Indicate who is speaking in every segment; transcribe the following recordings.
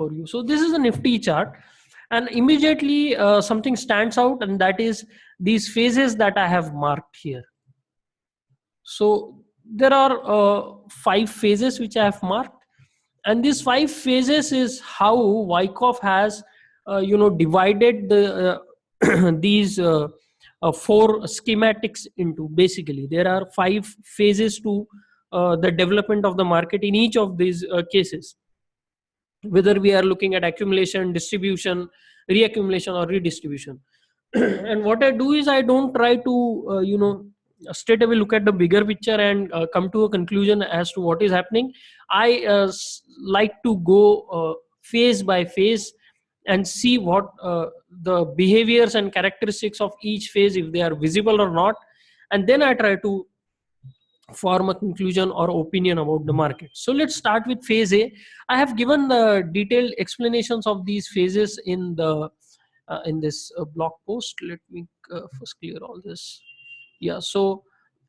Speaker 1: for you. So this is a Nifty chart, and immediately something stands out, and that is these phases that I have marked here. So there are 5 phases which I have marked, and these 5 phases is how Wyckoff has divided the these 4 schematics into. Basically there are 5 phases to the development of the market in each of these cases, whether we are looking at accumulation, distribution, reaccumulation, or redistribution. And what I do is I don't try to straight away look at the bigger picture and come to a conclusion as to what is happening. I like to go phase by phase and see what the behaviors and characteristics of each phase, if they are visible or not, and then I try to form a conclusion or opinion about the market. So let's start with phase A. I have given the detailed explanations of these phases in the in this blog post. Let me first clear all this. Yeah, so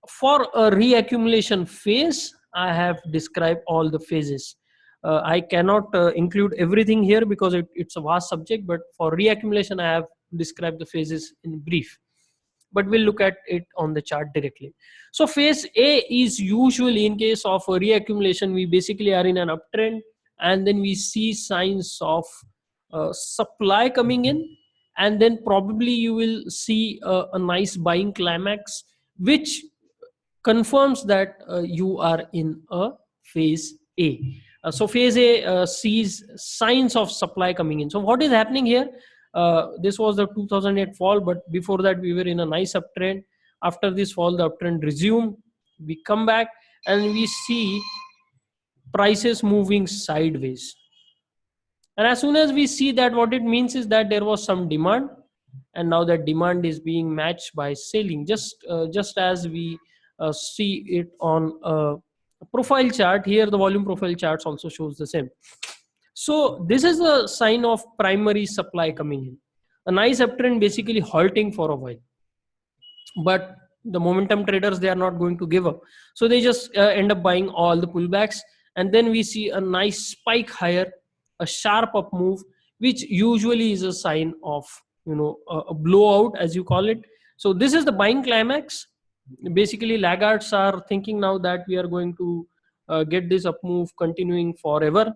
Speaker 1: for a reaccumulation phase, I have described all the phases. I cannot include everything here because it's a vast subject, but for reaccumulation, I have described the phases in brief. But we'll look at it on the chart directly. So phase A is usually, in case of a reaccumulation, we basically are in an uptrend, and then we see signs of supply coming in, and then probably you will see a nice buying climax, which confirms that you are in a phase A. So phase A sees signs of supply coming in. So what is happening here? This was the 2008 fall, but before that we were in a nice uptrend. After this fall, the uptrend resumed. We come back and we see prices moving sideways. And as soon as we see that, what it means is that there was some demand, and now that demand is being matched by selling, just as we see it on a profile chart. Here the volume profile charts also shows the same. So this is a sign of primary supply coming in. A nice uptrend basically halting for a while, but the momentum traders, they are not going to give up, so they just end up buying all the pullbacks, and then we see a nice spike higher, a sharp up move, which usually is a sign of a blowout, as you call it. So this is the buying climax. Basically laggards are thinking now that we are going to get this up move continuing forever,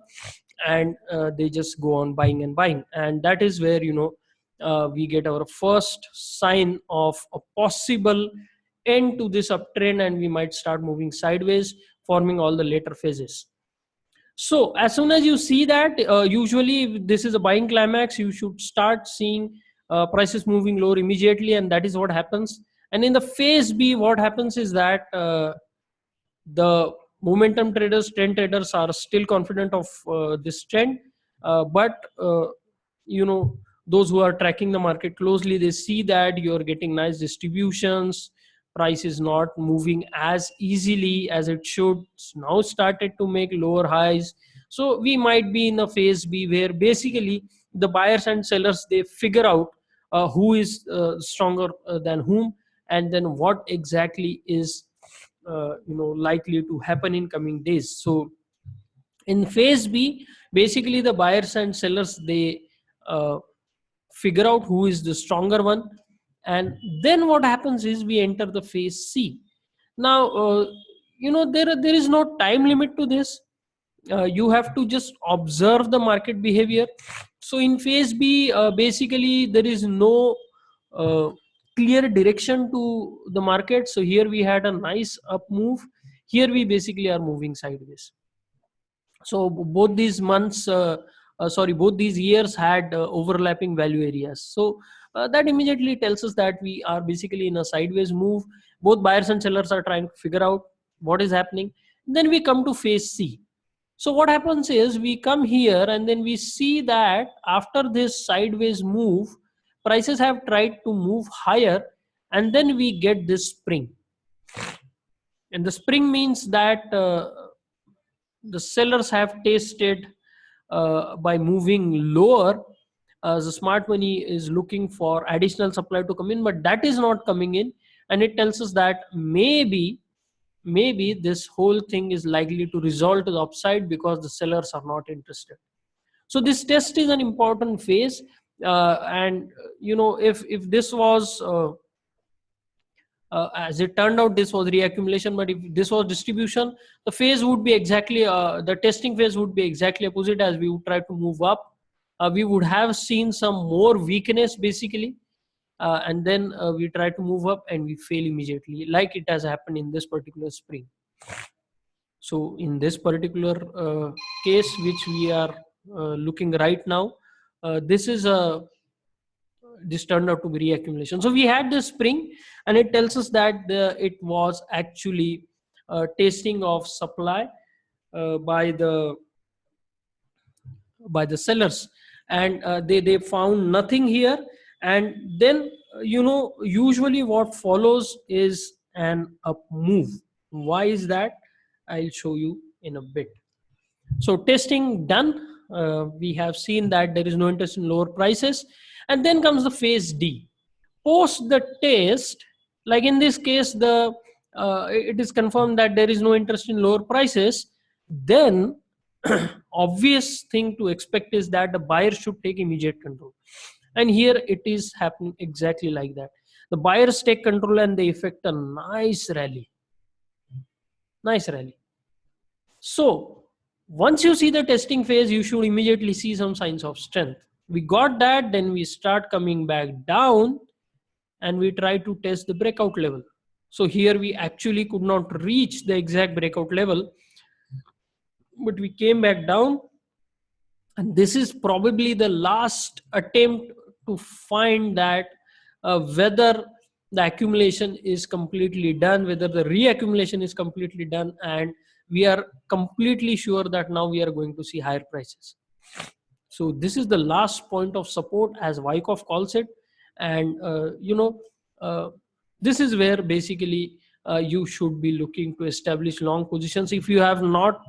Speaker 1: and they just go on buying and buying, and that is where we get our first sign of a possible end to this uptrend, and we might start moving sideways, forming all the later phases. So as soon as you see that, usually this is a buying climax, you should start seeing prices moving lower immediately, and that is what happens. And in the phase B, what happens is that the momentum traders, trend traders are still confident of this trend, but those who are tracking the market closely, they see that you're getting nice distributions, price is not moving as easily as it should. It's now started to make lower highs. So we might be in a phase B where basically the buyers and sellers, they figure out who is stronger than whom, and then what exactly is likely to happen in coming days. So in phase B, basically the buyers and sellers, they figure out who is the stronger one, and then what happens is we enter the phase C. Now there is no time limit to this. You have to just observe the market behavior. So in phase B, basically there is no clear direction to the market. So here we had a nice up move, here we basically are moving sideways. So both these months both these years had overlapping value areas. So that immediately tells us that we are basically in a sideways move. Both buyers and sellers are trying to figure out what is happening. Then we come to phase C. So what happens is we come here and then we see that after this sideways move, prices have tried to move higher, and then we get this spring. And the spring means that the sellers have tasted by moving lower. The smart money is looking for additional supply to come in, but that is not coming in, and it tells us that maybe this whole thing is likely to resolve to the upside because the sellers are not interested. So this test is an important phase, and if this was as it turned out, this was reaccumulation, but if this was distribution, the phase would be exactly the testing phase would be exactly opposite. As we would try to move up, we would have seen some more weakness basically, and then we try to move up and we fail immediately, like it has happened in this particular spring. So in this particular case which we are looking right now, this turned out to be reaccumulation. So we had this spring, and it tells us that it was actually testing of supply by the sellers, and they found nothing here. And then usually what follows is an up move. Why is that? I'll show you in a bit. So testing done, we have seen that there is no interest in lower prices, and then comes the phase D. Post the test, like in this case, it is confirmed that there is no interest in lower prices. Then obvious thing to expect is that the buyer should take immediate control, and here it is happening exactly like that. The buyers take control and they effect a nice rally. So once you see the testing phase, you should immediately see some signs of strength. We got that, then we start coming back down and we try to test the breakout level. So here we actually could not reach the exact breakout level, but we came back down, and this is probably the last attempt to find that whether the accumulation is completely done, whether the reaccumulation is completely done, and we are completely sure that now we are going to see higher prices. So this is the last point of support, as Wyckoff calls it. And this is where basically you should be looking to establish long positions. If you have not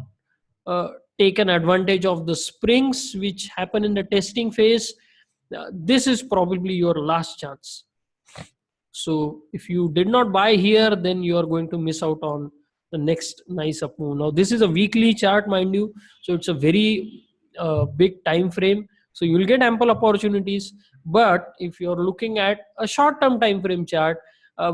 Speaker 1: taken advantage of the springs which happen in the testing phase, this is probably your last chance. So if you did not buy here, then you are going to miss out on the next nice up move. Now this is a weekly chart, mind you, so it's a very big time frame, so you will get ample opportunities. But if you're looking at a short-term time frame chart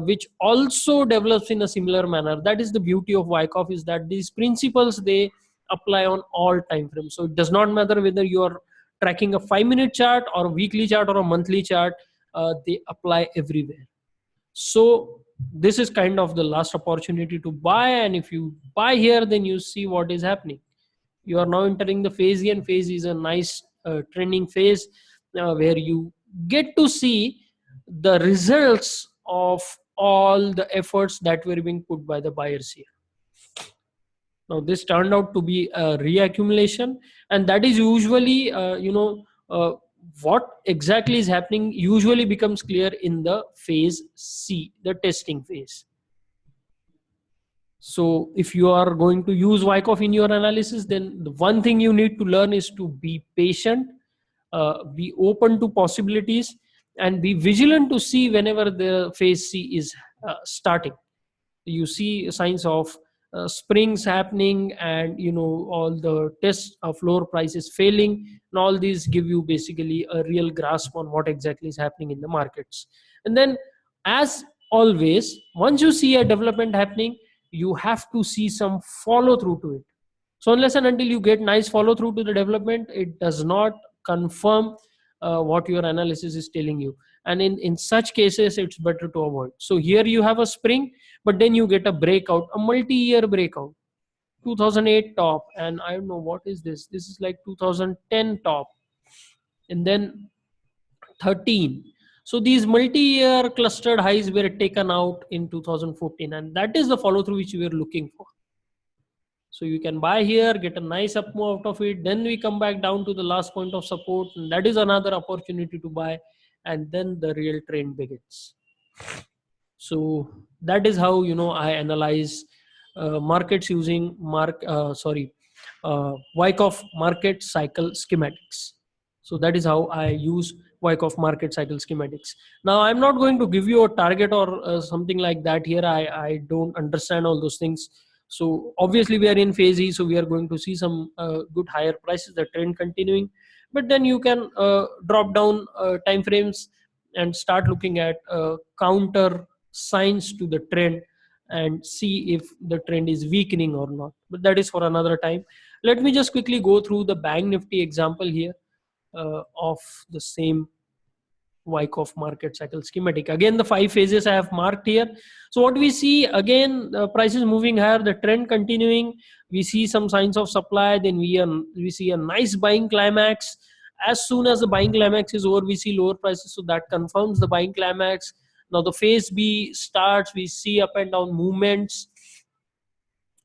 Speaker 1: which also develops in a similar manner, that is the beauty of Wyckoff, is that these principles, they apply on all time frames. So it does not matter whether you are tracking a 5-minute chart or a weekly chart or a monthly chart, they apply everywhere. So this is kind of the last opportunity to buy, and if you buy here, then you see what is happening. You are now entering the phase E, and phase E is a nice trending phase where you get to see the results of all the efforts that were being put by the buyers here. Now this turned out to be a reaccumulation, and that is usually what exactly is happening usually becomes clear in the phase C, the testing phase. So if you are going to use Wyckoff in your analysis, then the one thing you need to learn is to be patient, be open to possibilities, and be vigilant to see whenever the phase C is starting. You see signs of springs happening, and all the tests of lower prices failing, and all these give you basically a real grasp on what exactly is happening in the markets. And then, as always, once you see a development happening, you have to see some follow through to it. So unless and until you get nice follow through to the development, it does not confirm what your analysis is telling you. And in such cases, it's better to avoid. So here you have a spring, but then you get a breakout, a multi-year breakout, 2008 top, and I don't know what is this. This is like 2010 top, and then 13. So these multi-year clustered highs were taken out in 2014, and that is the follow through which we were looking for. So you can buy here, get a nice up move out of it. Then we come back down to the last point of support, and that is another opportunity to buy. And then the real trend begins. So that is how I analyze markets using Wyckoff market cycle schematics. So that is how I use Wyckoff market cycle schematics. Now I'm not going to give you a target or something like that here. I don't understand all those things. So obviously we are in phase E, so we are going to see some good higher prices, the trend continuing. but then you can drop down time frames and start looking at counter signs to the trend and see if the trend is weakening or not, but that is for another time. Let me just quickly go through the bank nifty example here of the same Wyckoff market cycle schematic. Again, the 5 phases I have marked here. So what we see, again, the prices moving higher, the trend continuing. We see some signs of supply. Then we see a nice buying climax. As soon as the buying climax is over, we see lower prices. So that confirms the buying climax. Now the phase B starts. We see up and down movements,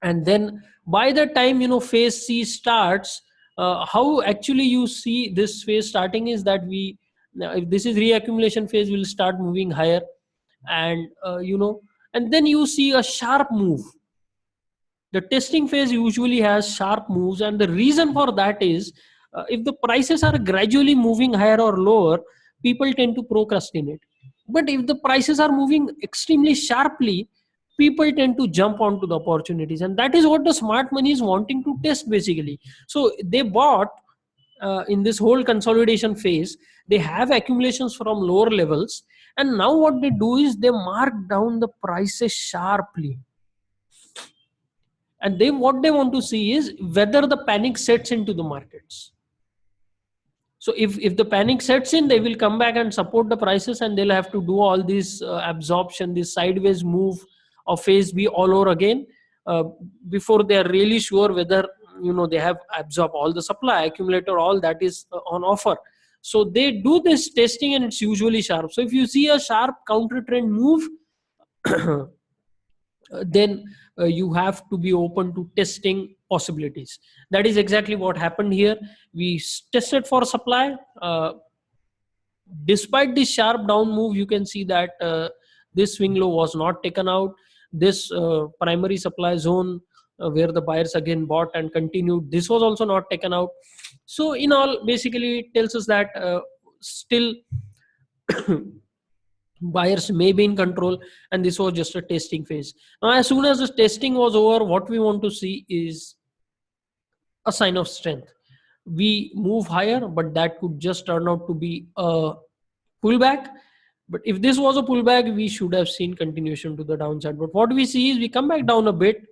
Speaker 1: and then by the time phase C starts, how actually you see this phase starting is that we now if this is reaccumulation phase, will start moving higher, and and then you see a sharp move. The testing phase usually has sharp moves, and the reason for that is if the prices are gradually moving higher or lower, people tend to procrastinate. But if the prices are moving extremely sharply, people tend to jump onto the opportunities, and that is what the smart money is wanting to test basically. So they bought in this whole consolidation phase, they have accumulations from lower levels, and now what they do is they mark down the prices sharply, and they what they want to see is whether the panic sets into the markets. So if the panic sets in, they will come back and support the prices, and they'll have to do all this absorption, this sideways move of phase B all over again uh, before they are really sure whether they have absorbed all the supply, accumulator, all that is on offer. So they do this testing, and it's usually sharp. So if you see a sharp counter trend move, then you have to be open to testing possibilities. That is exactly what happened here. We tested for supply. Despite this sharp down move, you can see that this swing low was not taken out. This primary supply zone where the buyers again bought and continued, this was also not taken out. So in all, basically it tells us that still buyers may be in control, and this was just a testing phase. Now as soon as the testing was over, what we want to see is a sign of strength. We move higher, but that could just turn out to be a pullback. But if this was a pullback, we should have seen continuation to the downside. But what we see is we come back down a bit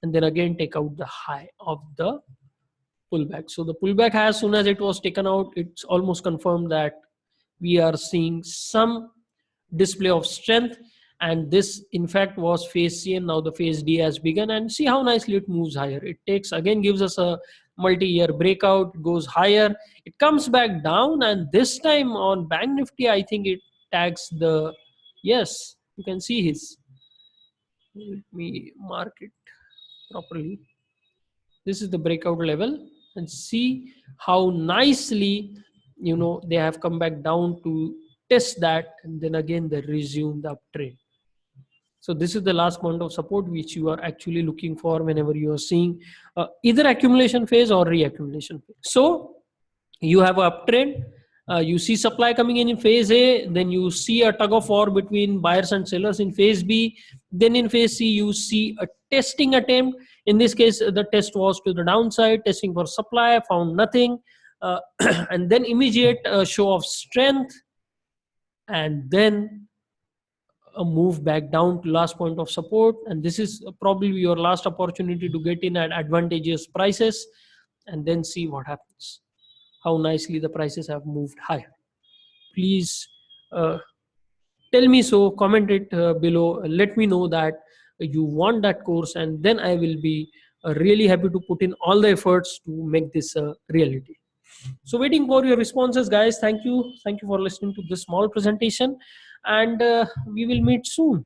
Speaker 1: and then again take out the high of the pullback. So the pullback, as soon as it was taken out, it's almost confirmed that we are seeing some display of strength, and this in fact was phase C, and now the phase D has begun, and see how nicely it moves higher. It takes again, gives us a multi-year breakout, goes higher, it comes back down, and this time on bank nifty I think it tags the, yes, you can see his, let me mark it properly. This is the breakout level, and see how nicely they have come back down to test that, and then again they resume the uptrend. So this is the last point of support which you are actually looking for whenever you are seeing either accumulation phase or reaccumulation phase. So you have an uptrend, you see supply coming in phase A, then you see a tug of war between buyers and sellers in phase B, then in phase C you see a testing attempt. In this case the test was to the downside, testing for supply, found nothing, and then immediate show of strength, and then a move back down to last point of support, and this is probably your last opportunity to get in at advantageous prices, and then see what happens, how nicely the prices have moved higher. Please tell me so, comment it below, let me know that you want that course, and then I will be really happy to put in all the efforts to make this a reality. So waiting for your responses, guys. Thank you for listening to this small presentation, and we will meet soon.